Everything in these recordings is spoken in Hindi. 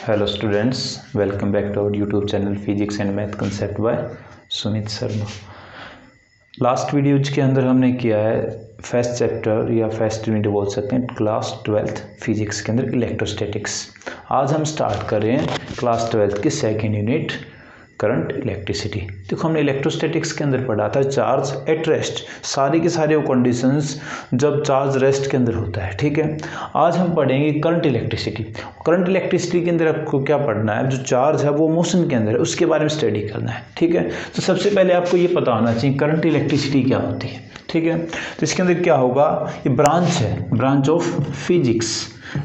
Hello students, welcome back to our YouTube channel physics and math concept by Sumit Sharma. Last videos के अंदर हमने किया है फर्स्ट चैप्टर या फर्स्ट यूनिट बोल सकते हैं क्लास 12th फिजिक्स के अंदर इलेक्ट्रोस्टैटिक्स। आज हम स्टार्ट कर रहे हैं क्लास 12th की सेकेंड यूनिट करंट इलेक्ट्रिसिटी। देखो हमने इलेक्ट्रोस्टैटिक्स के अंदर पढ़ा था चार्ज एट रेस्ट, सारी के सारे वो कंडीशंस जब चार्ज रेस्ट के अंदर होता है। ठीक है, आज हम पढ़ेंगे करंट इलेक्ट्रिसिटी। करंट इलेक्ट्रिसिटी के अंदर आपको क्या पढ़ना है, जो चार्ज है वो मोशन के अंदर है उसके बारे में स्टडी करना है। ठीक है, तो सबसे पहले आपको ये पता होना चाहिए करंट इलेक्ट्रिसिटी क्या होती है। ठीक है, तो इसके अंदर क्या होगा, ये ब्रांच है, branch of physics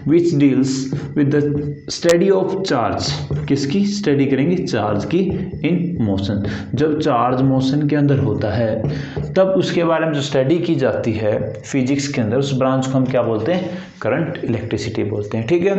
which deals with the study of charge. किसकी स्टडी करेंगे, चार्ज की इन मोशन। जब चार्ज मोशन के अंदर होता है तब उसके बारे में जो स्टडी की जाती है फिजिक्स के अंदर, उस ब्रांच को हम क्या बोलते हैं, करंट इलेक्ट्रिसिटी बोलते हैं। ठीक है,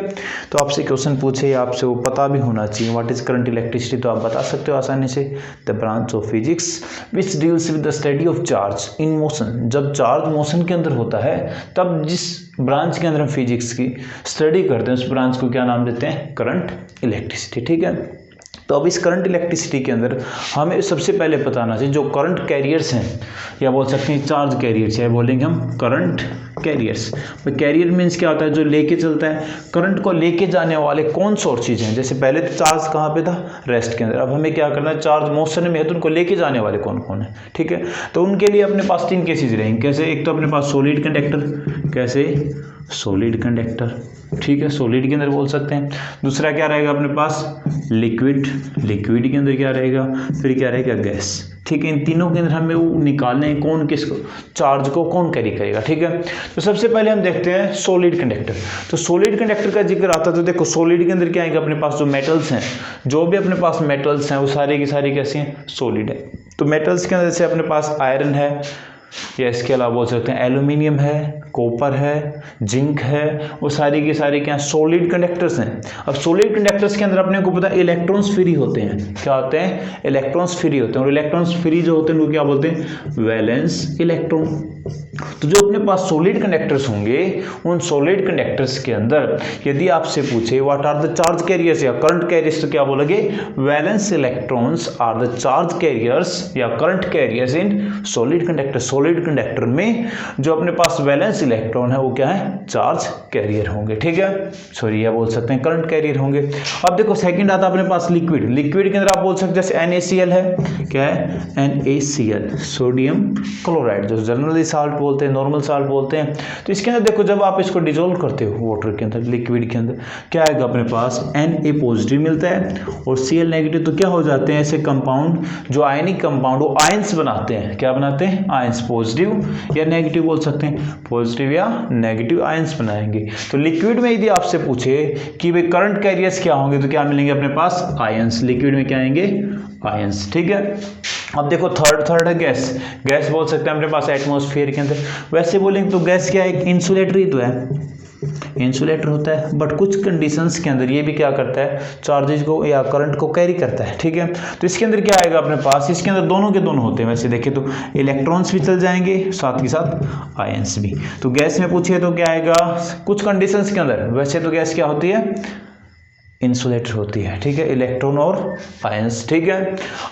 तो आपसे क्वेश्चन पूछे, आपसे वो पता भी होना चाहिए व्हाट इज करंट इलेक्ट्रिसिटी, तो आप बता सकते हो आसानी से, the branch of physics which deals with the study of charge in motion. जब चार्ज मोशन के अंदर होता है तब जिस ब्रांच के अंदर हम फिजिक्स की स्टडी करते हैं उस ब्रांच को क्या नाम देते हैं, करंट इलेक्ट्रिसिटी। ठीक है, तो अब इस करंट इलेक्ट्रिसिटी के अंदर हमें सबसे पहले पता होना चाहिए जो करंट कैरियर्स हैं, या बोल सकते हैं चार्ज कैरियर्स, या बोलेंगे हम करंट कैरियर्स। कैरियर मीन्स क्या होता है, जो लेके चलता है। करंट को लेके जाने वाले कौन सोर्सेज हैं, जैसे पहले तो चार्ज कहाँ पे था, रेस्ट के अंदर। अब हमें क्या करना है, चार्ज मोशन में है तो उनको लेके जाने वाले कौन कौन है। ठीक है, तो उनके लिए अपने पास तीन केसेज रहेंगे। कैसे, एक तो अपने पास सॉलिड कंडक्टर, कैसे सॉलिड कंडक्टर, ठीक है, सॉलिड के अंदर बोल सकते हैं। दूसरा क्या रहेगा अपने पास, लिक्विड, लिक्विड के अंदर क्या रहेगा, फिर क्या रहेगा, गैस। ठीक है, इन तीनों के अंदर हमें वो निकालने हैं कौन किसको, चार्ज को कौन कैरी करेगा। ठीक है, तो सबसे पहले हम देखते हैं सॉलिड कंडक्टर। तो सॉलिड कंडक्टर का जिक्र आता है तो देखो सॉलिड के अंदर क्या आएगा, अपने पास जो मेटल्स हैं, जो भी अपने पास मेटल्स हैं वो सारे की सारी कैसी हैं, सॉलिड है। तो मेटल्स के अंदर जैसे अपने पास आयरन है, या इसके अलावा बोल सकते हैं एल्यूमिनियम है, कॉपर है, जिंक है, वो सारी की सारी क्या सॉलिड कंडक्टर्स हैं। अब सॉलिड कंडक्टर्स के अंदर अपने को पता है इलेक्ट्रॉन्स फ्री होते हैं। क्या होते हैं, इलेक्ट्रॉन्स फ्री होते हैं। और इलेक्ट्रॉन्स फ्री जो होते हैं वो क्या बोलते हैं, वैलेंस इलेक्ट्रॉन। तो जो अपने पास सॉलिड कंडक्टर्स होंगे उन सॉलिड कंडक्टर्स के अंदर यदि आपसे पूछे what are the charge carriers या करंट कैरियर्स, तो क्या बोलोगे, valence electrons are the charge carriers या current carriers in solid conductor. Solid conductor में जो अपने पास वैलेंस इलेक्ट्रॉन है वो क्या है, चार्ज कैरियर होंगे। ठीक है, सॉरी या बोल सकते हैं करंट कैरियर होंगे। अब देखो सेकंड आता है अपने पास लिक्विड। लिक्विड के अंदर आप बोल सकते हैं जैसे NaCl है, क्या है, NaCl, सोडियम क्लोराइड, जो जनरली साल्ट बोलते हैं, नॉर्मल साल्ट बोलते हैं। तो इसके अंदर देखो जब आप इसको डिजोल्व करते हो वाटर के अंदर, लिक्विड के अंदर क्या आएगा अपने पास, Na पॉजिटिव मिलता है और Cl नेगेटिव। तो क्या हो जाते हैं ऐसे कंपाउंड, जो आयनिक कंपाउंड वो आयंस बनाते हैं। क्या बनाते हैं, आयंस, पॉजिटिव या नेगेटिव बोल सकते हैं, पॉजिटिव या नेगेटिव आयंस बनाएंगे। तो लिक्विड में यदि आपसे पूछे कि भाई करंट कैरियर्स क्या होंगे, तो क्या मिलेंगे अपने पास, आयंस। लिक्विड में क्या आएंगे, आयंस। ठीक है, अब देखो थर्ड है गैस। गैस बोल सकते हैं अपने पास एटमॉस्फेयर के अंदर। वैसे बोलेंगे तो गैस क्या है, इंसुलेटर ही तो है, इंसुलेटर होता है, बट कुछ कंडीशंस के अंदर ये भी क्या करता है, चार्जेज को या करंट को कैरी करता है। ठीक है, तो इसके अंदर क्या आएगा अपने पास, इसके अंदर दोनों के दोनों होते हैं। वैसे देखें तो इलेक्ट्रॉन्स भी चल जाएंगे साथ के साथ आयंस भी। तो गैस में पूछिए तो क्या आएगा, कुछ कंडीशंस के अंदर वैसे तो गैस क्या होती है, इंसुलेटर होती है। ठीक है, इलेक्ट्रॉन और आयंस। ठीक है,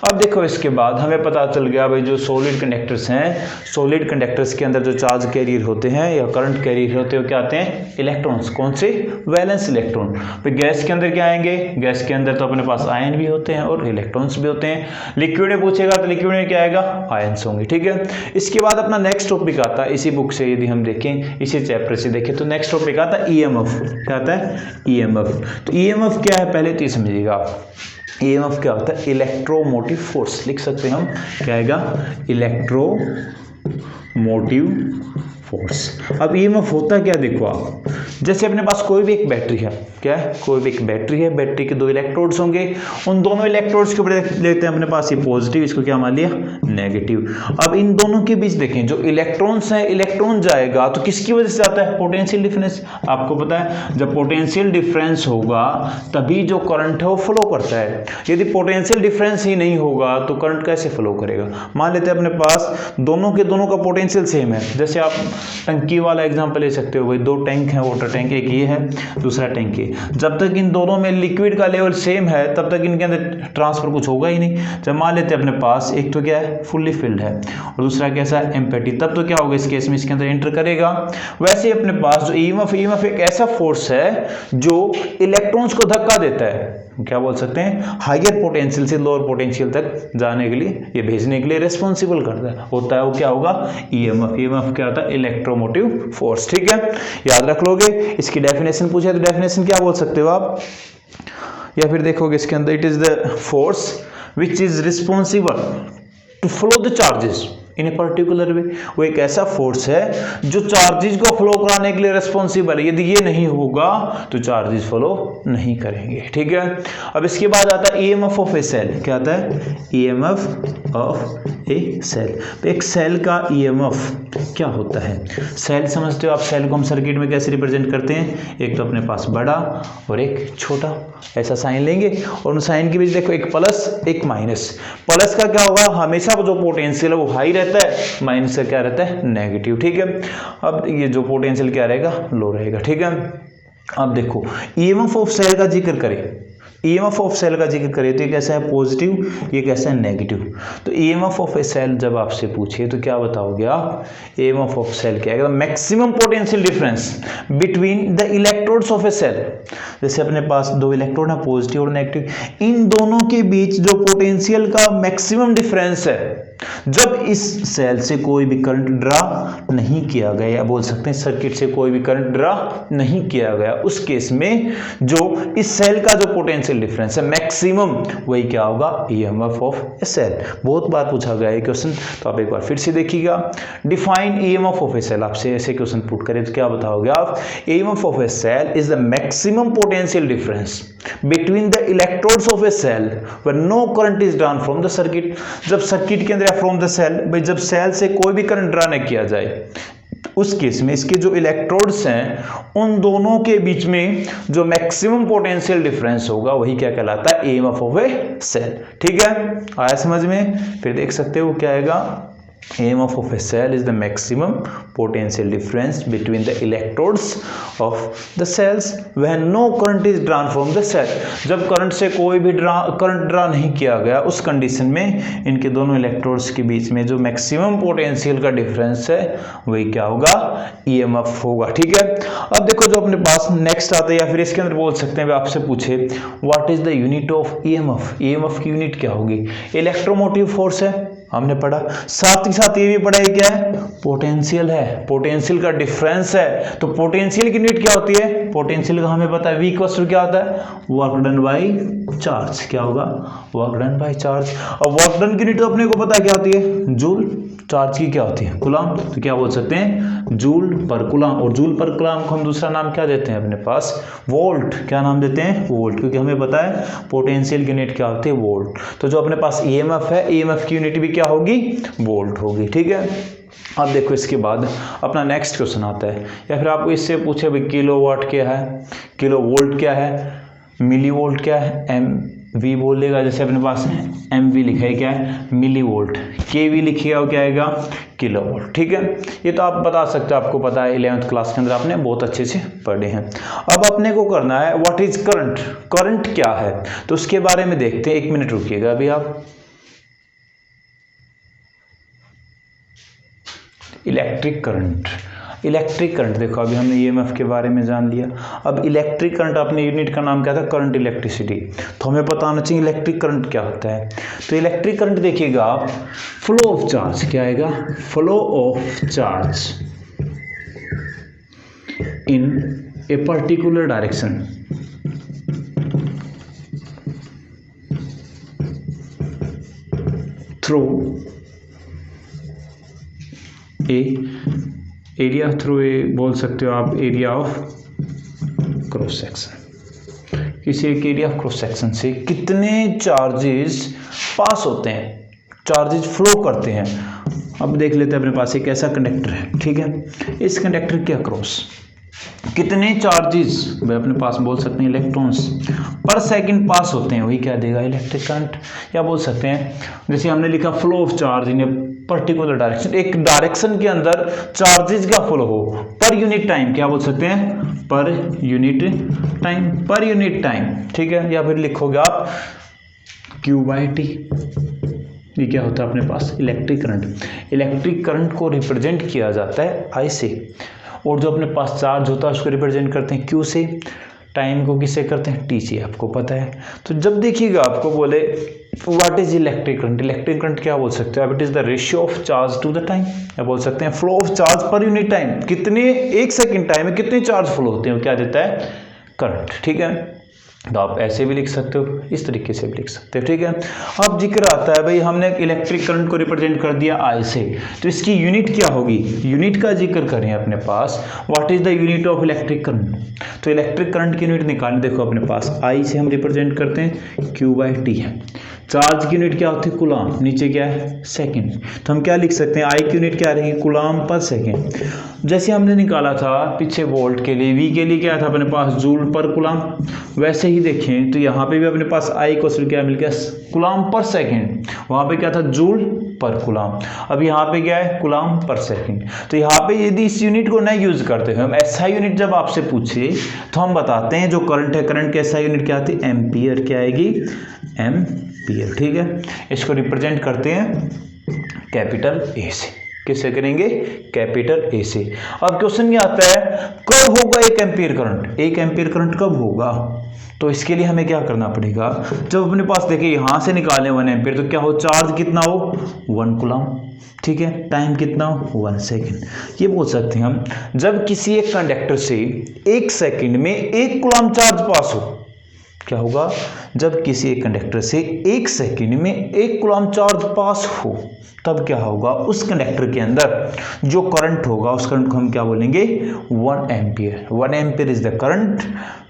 अब देखो इसके बाद हमें पता चल गया भाई जो सॉलिड कंडक्टर्स हैं, सॉलिड कंडक्टर्स के अंदर जो चार्ज कैरियर होते हैं या करंट कैरियर होते हैं वो क्या आते हैं, इलेक्ट्रॉन्स। कौन से, वैलेंस इलेक्ट्रॉन। फिर गैस के अंदर क्या आएंगे, गैस के अंदर तो अपने पास आयन भी होते हैं और इलेक्ट्रॉन्स भी होते हैं। लिक्विड में पूछेगा तो लिक्विड में क्या आएगा, आयंस होंगे। ठीक है, इसके बाद अपना नेक्स्ट टॉपिक आता है इसी बुक से, यदि हम देखें इसी चैप्टर से देखें तो नेक्स्ट टॉपिक आता है EMF। क्या आता है, EMF। तो EMF क्या है पहले तो ये समझिएगा आप, EMF क्या होता है, इलेक्ट्रोमोटिव फोर्स। लिख सकते हैं हम, क्या आएगा, इलेक्ट्रोमोटिव फोर्स। अब EMF होता क्या, देखो आप, जैसे अपने पास कोई भी एक बैटरी है, क्या है, कोई भी एक बैटरी है, बैटरी के दो इलेक्ट्रोड्स होंगे, उन दोनों इलेक्ट्रोड्स के ऊपर लेते हैं अपने पास ये पॉजिटिव, इसको क्या मान लिया, नेगेटिव। अब इन दोनों के बीच देखें जो इलेक्ट्रॉन्स हैं, इलेक्ट्रॉन जाएगा तो किसकी वजह से जाता है, पोटेंशियल डिफरेंस। आपको पता है जब पोटेंशियल डिफरेंस होगा तभी जो करंट है वो फ्लो करता है। यदि पोटेंशियल डिफरेंस ही नहीं होगा तो करंट कैसे फ्लो करेगा। मान लेते हैं अपने पास दोनों के दोनों का पोटेंशियल सेम है, जैसे आप टंकी वाला एग्जांपल ले सकते हो, भाई दो टैंक हैं वाटर वाटर टैंक, एक ये है, दूसरा टैंक ये। जब तक इन दोनों में लिक्विड का लेवल सेम है तब तक इनके अंदर ट्रांसफर कुछ होगा ही नहीं। जब मान लेते हैं अपने पास एक तो क्या है, फुल्ली फिल्ड है, और दूसरा कैसा है, एम्प्टी, तब तो क्या होगा इस केस में इसके अंदर एंटर करेगा। वैसे ही अपने पास जो ईएमएफ एक ऐसा फोर्स है जो इलेक्ट्रॉन्स को धक्का देता है, क्या बोल सकते हैं, हायर पोटेंशियल से लोअर पोटेंशियल तक जाने के लिए, ये भेजने के लिए रिस्पॉन्सिबल करता है, होता है वो क्या होगा, ईएमएफ क्या होता है, इलेक्ट्रोमोटिव फोर्स। ठीक है, याद रख लोगे। इसकी डेफिनेशन पूछे तो डेफिनेशन क्या बोल सकते हो आप, या फिर देखोगे इसके अंदर, it is the force which is responsible to flow the charges in a particular way. वो एक ऐसा फोर्स है जो चार्जेस को फ्लो कराने के लिए रिस्पॉन्सिबल है। यदि ये नहीं होगा तो चार्जेस फ्लो नहीं करेंगे। ठीक है, अब इसके बाद आता है ईएमएफ ऑफ ए सेल। क्या आता है, ईएमएफ ऑफ ए सेल। तो एक सेल का ईएमएफ क्या होता है, सेल समझते हो आप, सेल को हम सर्किट में कैसे रिप्रेजेंट करते हैं, एक तो अपने पास बड़ा और एक छोटा, ऐसा साइन लेंगे, और उन साइन के बीच देखो एक प्लस एक माइनस। प्लस का क्या होगा, हमेशा जो पोटेंशियल है वो हाई रहता है, माइनस का क्या रहता है, नेगेटिव। ठीक है, अब ये जो पोटेंशियल क्या रहेगा, लो रहेगा। ठीक है, अब देखो ईएमएफ ऑफ सेल का जिक्र करें, ईएमएफ ऑफ सेल का जिक्र करें तो ये कैसा है, पॉजिटिव, ये कैसा है, नेगेटिव। तो ईएमएफ ऑफ ए सेल जब आपसे पूछे तो क्या बताओगे आप, ईएमएफ ऑफ सेल क्या है, maximum potential difference between the electrodes of a cell. जैसे अपने पास दो इलेक्ट्रोड है, पॉजिटिव और नेगेटिव, इन दोनों के बीच जो पोटेंशियल का मैक्सिमम डिफरेंस है, जब इस सेल से कोई भी करंट ड्रा नहीं किया गया, या बोल सकते हैं सर्किट से कोई भी करंट ड्रा नहीं किया गया, उस केस में जो इस सेल का जो पोटेंशियल डिफरेंस है मैक्सिमम, वही क्या होगा, ईएमएफ ऑफ ए सेल। बहुत बार पूछा गया है क्वेश्चन, तो आप एक बार फिर से देखिएगा। Define EMF of a cell, आपसे ऐसे क्वेश्चन पुट करें तो क्या बताओगे आप, EMF of a cell is the maximum potential difference between the electrodes of a cell when no current is drawn from the circuit. जब सर्किट के अंदर फ्रॉम द सेल, भाई जब सेल से कोई भी करंट ड्रा नहीं किया जाए, उस केस में इसके जो इलेक्ट्रोड्स हैं उन दोनों के बीच में जो मैक्सिमम पोटेंशियल डिफरेंस होगा वही क्या कहलाता है, ईएमएफ ऑफ ए सेल। ठीक है, आया समझ में। फिर देख सकते हो क्या आएगा, EMF of a cell is the maximum potential difference between the electrodes of the cells when no current is drawn from the cell। जब करंट से कोई भी करंट ड्रा नहीं किया गया, उस कंडीशन में इनके दोनों इलेक्ट्रोड्स के बीच में जो मैक्सिमम पोटेंशियल का डिफरेंस है वही क्या होगा, EMF होगा। ठीक है, अब देखो जो अपने पास नेक्स्ट आता है, या फिर इसके अंदर बोल सकते हैं आपसे पूछे what is the unit of EMF, EMF की यूनिट क्या होगी, इलेक्ट्रोमोटिव फोर्स है, हमने पढ़ा। साथ ही साथ ये भी पढ़ा है क्या है, पोटेंशियल है, पोटेंशियल का डिफरेंस है। तो पोटेंशियल की यूनिट क्या होती है, पोटेंशियल का हमें पता है V इक्वल्स टू क्या होता है, वर्क डन बाय चार्ज। क्या होगा, वर्क डन बाय चार्ज। और वर्क डन की यूनिट तो अपने को पता है क्या होती है, जूल। चार्ज की क्या होती है, कूलम। तो क्या बोल सकते हैं, जूल पर कूलम। और जूल पर कूलम को हम दूसरा नाम क्या देते हैं अपने पास, वोल्ट। क्या नाम देते हैं, वोल्ट, क्योंकि हमें पता है पोटेंशियल की यूनिट क्या होती है, वोल्ट। तो जो अपने पास ईएमएफ है, ईएमएफ की यूनिट भी क्या होगी, वोल्ट होगी। ठीक है, अब देखो इसके बाद अपना नेक्स्ट क्वेश्चन आता है, या फिर आपको इससे पूछे भाई किलोवाट क्या है, किलो वोल्ट क्या है, मिली वोल्ट क्या है, एम वी बोलेगा। जैसे अपने पास एम वी लिखा है क्या है, मिली वोल्ट, के वी लिखिएगा वो क्या आएगा, किलो वोल्ट। ठीक है, ये तो आप बता सकते हो, आपको पता है 11th क्लास के अंदर आपने बहुत अच्छे से पढ़े हैं। अब अपने को करना है व्हाट इज करंट, करंट क्या है, तो उसके बारे में देखते हैं। 1 मिनट रुकिएगा अभी आप। इलेक्ट्रिक करंट, इलेक्ट्रिक करंट देखो अभी हमने ईएमएफ के बारे में जान लिया। अब इलेक्ट्रिक करंट अपने यूनिट का नाम क्या था, करंट इलेक्ट्रिसिटी। तो हमें पता होना चाहिए इलेक्ट्रिक करंट क्या होता है। तो इलेक्ट्रिक करंट देखिएगा आप, फ्लो ऑफ चार्ज क्या आएगा, flow of charge in a particular direction through a area, through a बोल सकते हो आप एरिया ऑफ क्रॉस सेक्शन। किसी एक एरिया ऑफ क्रॉस सेक्शन से कितने चार्जेस पास होते हैं, चार्जेस फ्लो करते हैं। अब देख लेते हैं अपने पास एक ऐसा कंडक्टर है, ठीक है, इस कंडक्टर के अक्रॉस कितने चार्जेस भाई अपने पास बोल सकते हैं इलेक्ट्रॉन्स पर सेकंड पास होते हैं, वही क्या देगा, इलेक्ट्रिक करंट। या बोल सकते हैं जैसे हमने लिखा flow of charge in particular direction, एक डायरेक्शन के अंदर चार्जेस का फ्लो हो पर यूनिट टाइम, क्या बोल सकते हैं, पर यूनिट टाइम, पर यूनिट टाइम, ठीक है। या फिर लिखोगे आप Q/T, ये क्या होता है अपने पास, इलेक्ट्रिक करंट। इलेक्ट्रिक करंट को रिप्रेजेंट किया जाता है I से, और जो अपने पास चार्ज होता है उसको रिप्रेजेंट करते हैं Q से, टाइम को किससे करते हैं, T से, आपको पता है। तो जब देखिएगा आपको बोले what is electric current, electric current क्या बोल सकते हैं आप, it is the ratio of charge to the time, या बोल सकते हैं flow of charge per unit time, कितने एक सेकेंड टाइम में कितने चार्ज फ्लो होते हैं, वो क्या देता है, करंट, ठीक है। तो आप ऐसे भी लिख सकते हो, इस तरीके से भी लिख सकते हो, ठीक है। अब जिक्र आता है भाई हमने इलेक्ट्रिक करंट को रिप्रेजेंट कर दिया I से, तो इसकी यूनिट क्या होगी, यूनिट का जिक्र करें अपने पास, what is the unit of electric current, तो इलेक्ट्रिक करंट की यूनिट निकालने, देखो अपने पास I से हम रिप्रेजेंट करते हैं Q/T है, चार्ज की यूनिट क्या होती है, कूलाम, नीचे क्या है, सेकंड, तो हम क्या लिख सकते हैं, I की यूनिट क्या रहेगी, कूलाम पर सेकंड। जैसे हमने निकाला था पीछे वोल्ट के लिए, V के लिए क्या था अपने पास, जूल पर कूलाम, वैसे ही देखें तो यहाँ पे भी अपने पास I को क्या मिल गया, कूलाम पर सेकंड, वहाँ पे क्या था, जूल पर कूलाम, अब यहाँ पे क्या है, कूलाम पर सेकंड। तो यहाँ पे यदि इस यूनिट को नहीं यूज करते हैं हम, SI यूनिट जब आपसे पूछे तो हम बताते हैं जो करंट है, करंट की SI यूनिट क्या आती है, एम्पियर, क्या आएगी, एम्पियर, ठीक है। इसको रिप्रेजेंट करते हैं कैपिटल A से, किससे करेंगे, कैपिटल A से। अब क्वेश्चन ये आता है कब होगा 1 एम्पियर करंट, 1 एम्पियर करंट कब होगा, तो इसके लिए हमें क्या करना पड़ेगा, जब अपने पास देखिए यहाँ से निकालें 1 एम्पियर, तो क्या हो, चार्ज कितना हो, 1 कूलम, ठीक है, टाइम कितना हो, 1 सेकेंड। ये बोल सकते हैं हम, जब किसी एक कंडक्टर से 1 सेकेंड में 1 कूलम चार्ज पास हो, क्या होगा, जब किसी एक कंडक्टर से 1 सेकेंड में 1 कूलम चार्ज पास हो, तब क्या होगा, उस कंडक्टर के अंदर जो करंट होगा उस करंट को हम क्या बोलेंगे, 1 ampere. 1 ampere is the current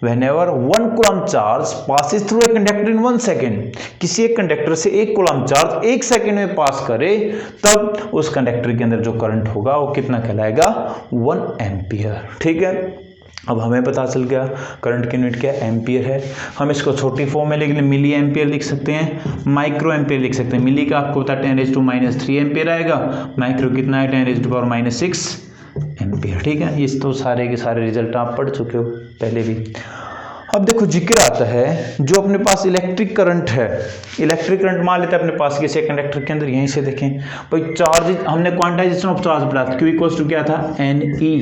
whenever 1 coulomb charge passes through a conductor in 1 second, किसी एक कंडक्टर से 1 कूलम चार्ज 1 सेकेंड में पास करे, तब उस कंडक्टर के अंदर जो करंट होगा वो कितना कहलाएगा, 1 एम्पियर, ठीक है। अब हमें पता चल गया करंट की यूनिट क्या एम्पियर है। हम इसको छोटी फॉर्म में लिख, मिली एम्पियर लिख सकते हैं, माइक्रो एम्पियर लिख सकते हैं। मिली का आपको पता 10⁻³ एम्पियर आएगा, माइक्रो कितना है 10⁻⁻6 एम्पियर, ठीक है। ये तो सारे के सारे रिजल्ट आप पढ़ चुके हो पहले भी। अब देखो जिक्र आता है जो अपने पास इलेक्ट्रिक करंट है, इलेक्ट्रिक करंट मान लेते हैं अपने पास किसी कंडक्टर के अंदर, यहीं से देखें भाई चार्ज, हमने क्वांटाइजेशन ऑफ चार्ज पढ़ा था, Q क्या था, Ne,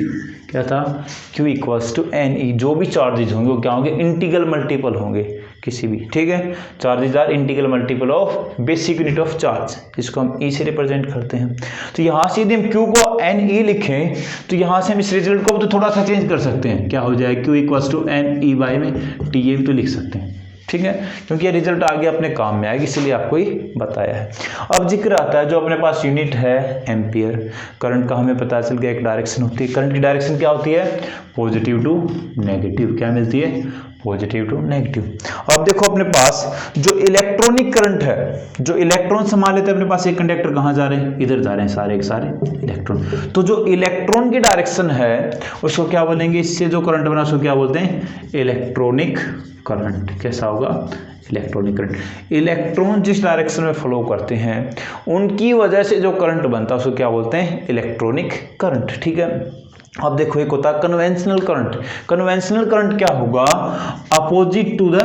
क्या था, Q Ne, जो भी चार्जेज होंगे वो क्या होंगे, इंटीग्रल मल्टीपल होंगे किसी भी, ठीक है। Charges are integral multiple of basic unit of charge, इसको हम E से रिप्रेजेंट करते हैं। तो यहाँ से यदि हम Q को Ne लिखें तो यहाँ से हम इस रिजल्ट को तो थोड़ा सा चेंज कर सकते हैं, क्या हो जाए, Q Ne में Ta तो लिख सकते हैं, ठीक है, क्योंकि ये रिजल्ट आगे अपने काम में आएगी, इसलिए आपको ही बताया है। अब जिक्र आता है जो अपने पास यूनिट है एम्पियर, करंट का हमें पता चल गया एक डायरेक्शन होती है, करंट की डायरेक्शन क्या होती है, पॉजिटिव टू नेगेटिव, क्या मिलती है, पॉजिटिव टू नेगेटिव। अब देखो अपने पास जो इलेक्ट्रॉनिक करंट है, जो इलेक्ट्रॉन संभाल लेते हैं अपने पास, एक कंडक्टर कहाँ जा रहे हैं, इधर जा रहे हैं सारे के सारे इलेक्ट्रॉन, तो जो इलेक्ट्रॉन की डायरेक्शन है उसको क्या बोलेंगे, इससे जो करंट बना उसको क्या बोलते हैं, इलेक्ट्रॉनिक करंट। कैसा होगा, इलेक्ट्रॉनिक करंट। इलेक्ट्रॉन जिस डायरेक्शन में फ्लो करते हैं उनकी वजह से जो करंट बनता है उसको क्या बोलते हैं, इलेक्ट्रॉनिक करंट, ठीक है। अब देखो एक होता है कन्वेंशनल करंट। कन्वेंशनल करंट क्या होगा, opposite to the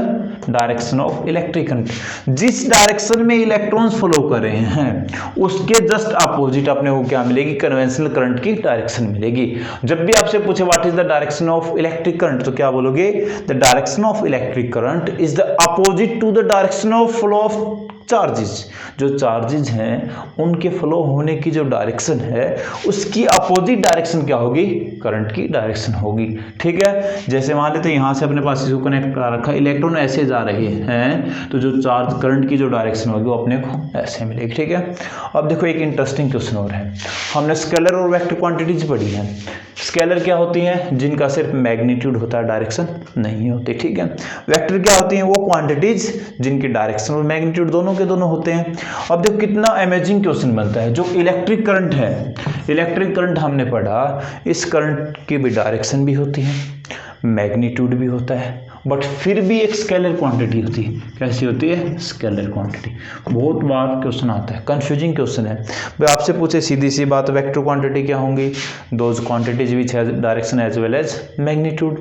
direction of electric current, जिस डायरेक्शन में इलेक्ट्रॉन्स फ्लो कर रहे हैं उसके जस्ट अपोजिट अपने को क्या मिलेगी, कन्वेंशनल करंट की डायरेक्शन मिलेगी। जब भी आपसे पूछे what is the direction of electric current, तो क्या बोलोगे, the direction of electric current is the opposite to the direction of flow of charges. जो चार्जेस हैं उनके फ्लो होने की जो डायरेक्शन है उसकी अपोजिट डायरेक्शन क्या होगी, करंट की डायरेक्शन होगी, ठीक है। जैसे मान लेते हैं यहाँ से अपने पास इसको कनेक्ट करा रखा है, इलेक्ट्रॉन ऐसे जा रहे हैं तो जो चार्ज करंट की जो डायरेक्शन होगी वो अपने को ऐसे मिलेगी, ठीक है। अब देखो एक इंटरेस्टिंग क्वेश्चन और है, हमने स्केलर और वेक्टर क्वांटिटीज पढ़ी है। स्केलर क्या होती हैं, जिनका सिर्फ मैग्नीट्यूड होता है, डायरेक्शन नहीं होती, ठीक है। वेक्टर क्या होती हैं, वो क्वांटिटीज जिनकी डायरेक्शन और मैग्नीट्यूड दोनों के दोनों होते हैं। अब देखो कितना अमेजिंग क्वेश्चन बनता है, जो इलेक्ट्रिक करंट है, इलेक्ट्रिक करंट हमने पढ़ा, इस करंट की भी डायरेक्शन भी होती है, मैग्नीट्यूड भी होता है, बट फिर भी एक स्केलर क्वांटिटी होती है। कैसी होती है? Scalar quantity. बहुत बार क्वेश्चन आता है, कंफ्यूजिंग क्वेश्चन है भाई। आपसे पूछे सीधी सी बात, वेक्टर क्वांटिटी क्या होंगी? Those quantities which has direction as well as magnitude.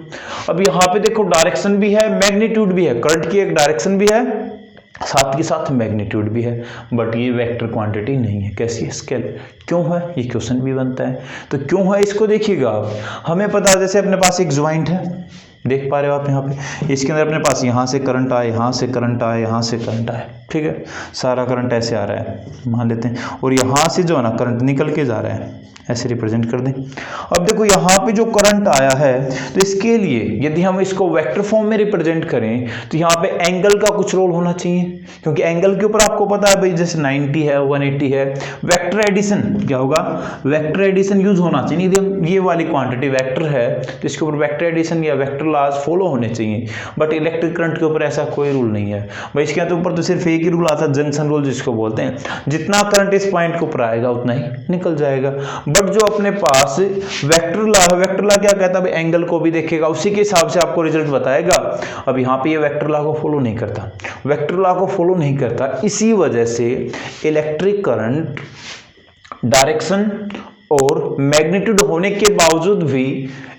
अब यहाँ पे देखो डायरेक्शन भी है, मैग्नीट्यूड भी है, करंट की एक डायरेक्शन भी है, साथ के साथ मैग्नीट्यूड भी है, बट ये वेक्टर क्वांटिटी नहीं है। कैसी है? स्केल। क्यों है? ये क्वेश्चन भी बनता है। तो क्यों है इसको देखिएगा आप। हमें पता है, जैसे अपने पास एक ज्वाइंट है, देख पा रहे हो आप यहाँ पे, इसके अंदर अपने पास यहाँ से करंट आए, यहाँ से करंट आए, यहाँ से करंट आए, ठीक है, सारा करंट ऐसे आ रहा है, मान लेते हैं, और यहाँ से जो है ना करंट निकल के जा रहा है, ऐसे रिप्रेजेंट कर दें। अब देखो यहाँ पे जो करंट आया है, तो इसके लिए यदि हम इसको वेक्टर फॉर्म में रिप्रेजेंट करें तो यहाँ पे एंगल का कुछ रोल होना चाहिए, क्योंकि एंगल के ऊपर आपको पता है भाई, जैसे 90 है, 180 है, वेक्टर एडिशन क्या होगा? वेक्टर एडिशन यूज होना चाहिए। यदि ये वाली क्वांटिटी वेक्टर है तो इसके ऊपर वेक्टर एडिशन या वेक्टर लॉज फॉलो होने चाहिए, बट इलेक्ट्रिक करंट के ऊपर ऐसा कोई रूल नहीं है भाई। इसके ऊपर तो सिर्फ एक ही रूल आता है, जंक्शन रूल जिसको बोलते हैं, जितना करंट इस पॉइंट के ऊपर आएगा उतना ही निकल जाएगा। बट जो अपने पास वेक्टर लॉ है, वेक्टर लॉ क्या कहता है? एंगल को भी देखेगा, उसी के हिसाब से आपको रिजल्ट बताएगा। अब यहाँ पे ये वेक्टर लॉ को फॉलो नहीं करता, वेक्टर लॉ को फॉलो नहीं करता, इसी वजह से इलेक्ट्रिक करंट डायरेक्शन और मैग्नीट्यूड होने के बावजूद भी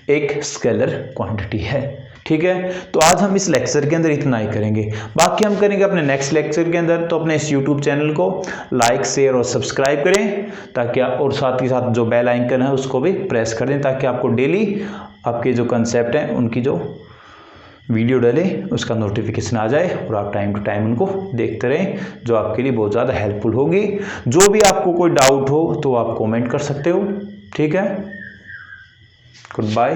एक स्केलर क्वांटिटी है, ठीक है। तो आज हम इस लेक्चर के अंदर इतना ही करेंगे, बाकी हम करेंगे अपने नेक्स्ट लेक्चर के अंदर। तो अपने इस यूट्यूब चैनल को लाइक, शेयर और सब्सक्राइब करें, ताकि और साथ ही साथ जो बेल आइकन है उसको भी प्रेस कर दें, ताकि आपको डेली आपके जो कंसेप्ट हैं उनकी जो वीडियो डले उसका नोटिफिकेशन आ जाए और आप टाइम टू टाइम उनको देखते रहें, जो आपके लिए बहुत ज़्यादा हेल्पफुल होगी। जो भी आपको कोई डाउट हो तो आप कमेंट कर सकते हो, ठीक है। Good bye.